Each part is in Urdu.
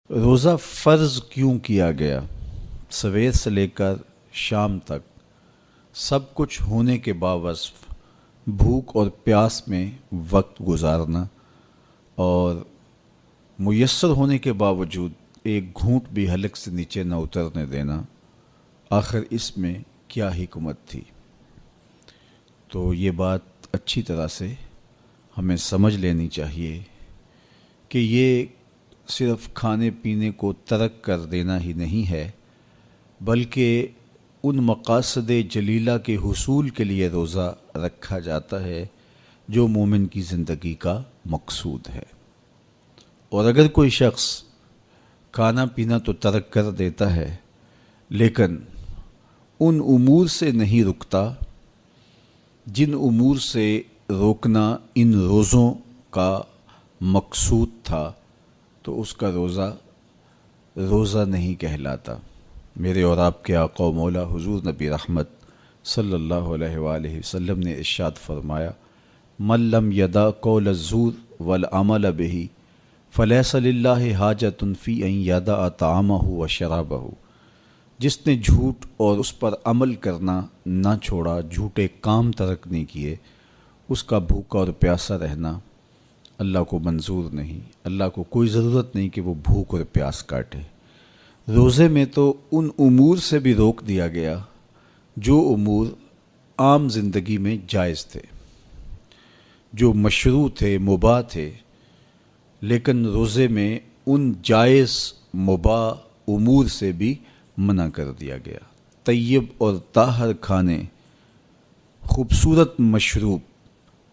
روزہ فرض کیوں کیا گیا؟ سویر سے لے کر شام تک سب کچھ ہونے کے باوصف بھوک اور پیاس میں وقت گزارنا اور میسر ہونے کے باوجود ایک گھونٹ بھی حلق سے نیچے نہ اترنے دینا، آخر اس میں کیا حکمت تھی؟ تو یہ بات اچھی طرح سے ہمیں سمجھ لینی چاہیے کہ یہ صرف کھانے پینے کو ترک کر دینا ہی نہیں ہے، بلکہ ان مقاصد جلیلہ کے حصول کے لیے روزہ رکھا جاتا ہے جو مومن کی زندگی کا مقصود ہے۔ اور اگر کوئی شخص کھانا پینا تو ترک کر دیتا ہے لیکن ان امور سے نہیں رکتا جن امور سے روکنا ان روزوں کا مقصود تھا، تو اس کا روزہ روزہ نہیں کہلاتا۔ میرے اور آپ کے آقا و مولا حضور نبی رحمت صلی اللہ علیہ وآلہ وسلم نے ارشاد فرمایا، من لم یدع قول الزور والعمل به فلیس للہ حاجۃ فی ان یدع طعامہ و شرابہ۔ جس نے جھوٹ اور اس پر عمل کرنا نہ چھوڑا، جھوٹے کام ترک نہیں کیے، اس کا بھوکا اور پیاسا رہنا اللہ کو منظور نہیں۔ اللہ کو کوئی ضرورت نہیں کہ وہ بھوک اور پیاس کاٹے۔ روزے میں تو ان امور سے بھی روک دیا گیا جو امور عام زندگی میں جائز تھے، جو مشروع تھے، مباح تھے، لیکن روزے میں ان جائز مباح امور سے بھی منع کر دیا گیا۔ طیب اور طاہر کھانے، خوبصورت مشروب،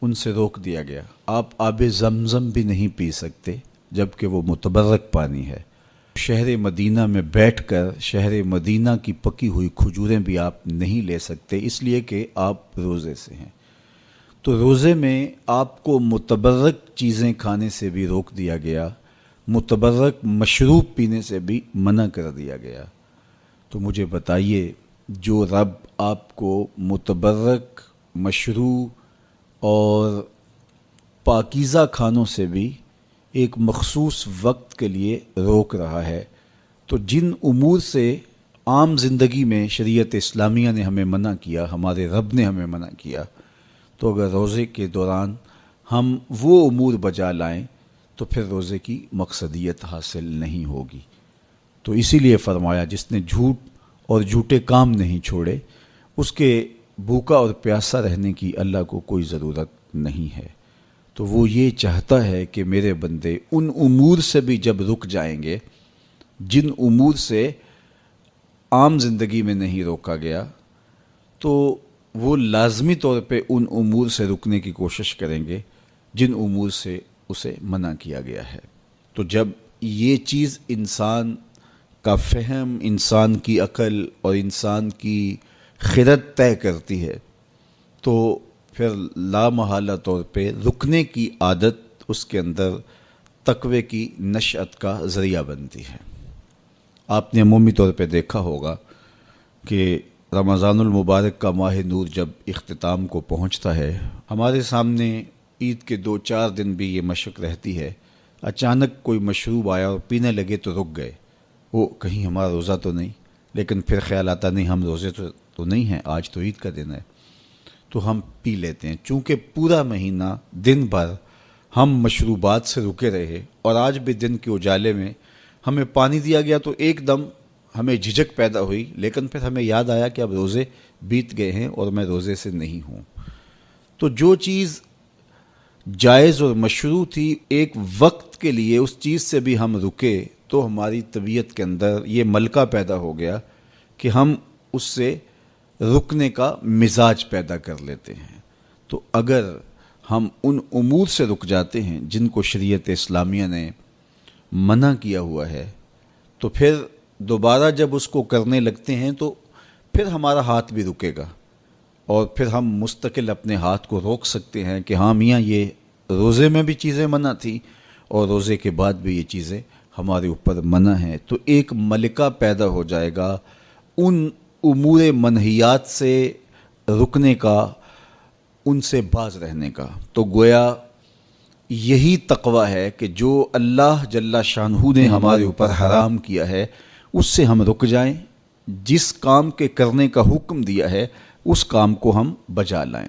ان سے روک دیا گیا۔ آپ آب زمزم بھی نہیں پی سکتے جبکہ وہ متبرک پانی ہے۔ شہر مدینہ میں بیٹھ کر شہر مدینہ کی پکی ہوئی کھجوریں بھی آپ نہیں لے سکتے، اس لیے کہ آپ روزے سے ہیں۔ تو روزے میں آپ کو متبرک چیزیں کھانے سے بھی روک دیا گیا، متبرک مشروب پینے سے بھی منع کر دیا گیا۔ تو مجھے بتائیے، جو رب آپ کو متبرک مشروع اور پاکیزہ کھانوں سے بھی ایک مخصوص وقت کے لیے روک رہا ہے، تو جن امور سے عام زندگی میں شریعت اسلامیہ نے ہمیں منع کیا، ہمارے رب نے ہمیں منع کیا، تو اگر روزے کے دوران ہم وہ امور بجا لائیں تو پھر روزے کی مقصدیت حاصل نہیں ہوگی۔ تو اسی لیے فرمایا، جس نے جھوٹ اور جھوٹے کام نہیں چھوڑے، اس کے بھوکا اور پیاسا رہنے کی اللہ کو کوئی ضرورت نہیں ہے۔ تو وہ یہ چاہتا ہے کہ میرے بندے ان امور سے بھی جب رک جائیں گے جن امور سے عام زندگی میں نہیں روکا گیا، تو وہ لازمی طور پہ ان امور سے رکنے کی کوشش کریں گے جن امور سے اسے منع کیا گیا ہے۔ تو جب یہ چیز انسان کا فہم، انسان کی عقل اور انسان کی خرد طے کرتی ہے، تو پھر لا محالہ طور پہ رکنے کی عادت اس کے اندر تقوی کی نشأت کا ذریعہ بنتی ہے۔ آپ نے عمومی طور پہ دیکھا ہوگا کہ رمضان المبارک کا ماہ نور جب اختتام کو پہنچتا ہے، ہمارے سامنے عید کے 2-4 دن بھی یہ مشق رہتی ہے، اچانک کوئی مشروب آیا اور پینے لگے تو رک گئے، وہ کہیں ہمارا روزہ تو نہیں، لیکن پھر خیال آتا نہیں ہم روزے تو نہیں ہیں، آج تو عید کا دن ہے، تو ہم پی لیتے ہیں۔ چونکہ پورا مہینہ دن بھر ہم مشروبات سے رکے رہے اور آج بھی دن کے اجالے میں ہمیں پانی دیا گیا تو ایک دم ہمیں جھجک پیدا ہوئی، لیکن پھر ہمیں یاد آیا کہ اب روزے بیت گئے ہیں اور میں روزے سے نہیں ہوں۔ تو جو چیز جائز اور مشروع تھی، ایک وقت کے لیے اس چیز سے بھی ہم رکے تو ہماری طبیعت کے اندر یہ ملکہ پیدا ہو گیا کہ ہم اس سے رکنے کا مزاج پیدا کر لیتے ہیں۔ تو اگر ہم ان امور سے رک جاتے ہیں جن کو شریعت اسلامیہ نے منع کیا ہوا ہے، تو پھر دوبارہ جب اس کو کرنے لگتے ہیں تو پھر ہمارا ہاتھ بھی رکے گا، اور پھر ہم مستقل اپنے ہاتھ کو روک سکتے ہیں کہ ہاں میاں، یہ روزے میں بھی چیزیں منع تھیں اور روزے کے بعد بھی یہ چیزیں ہمارے اوپر منع ہیں۔ تو ایک ملکہ پیدا ہو جائے گا ان امور منہیات سے رکنے کا، ان سے باز رہنے کا۔ تو گویا یہی تقوی ہے کہ جو اللہ جل شانہ نے ہمارے اوپر حرام کیا ہے اس سے ہم رک جائیں، جس کام کے کرنے کا حکم دیا ہے اس کام کو ہم بجا لائیں۔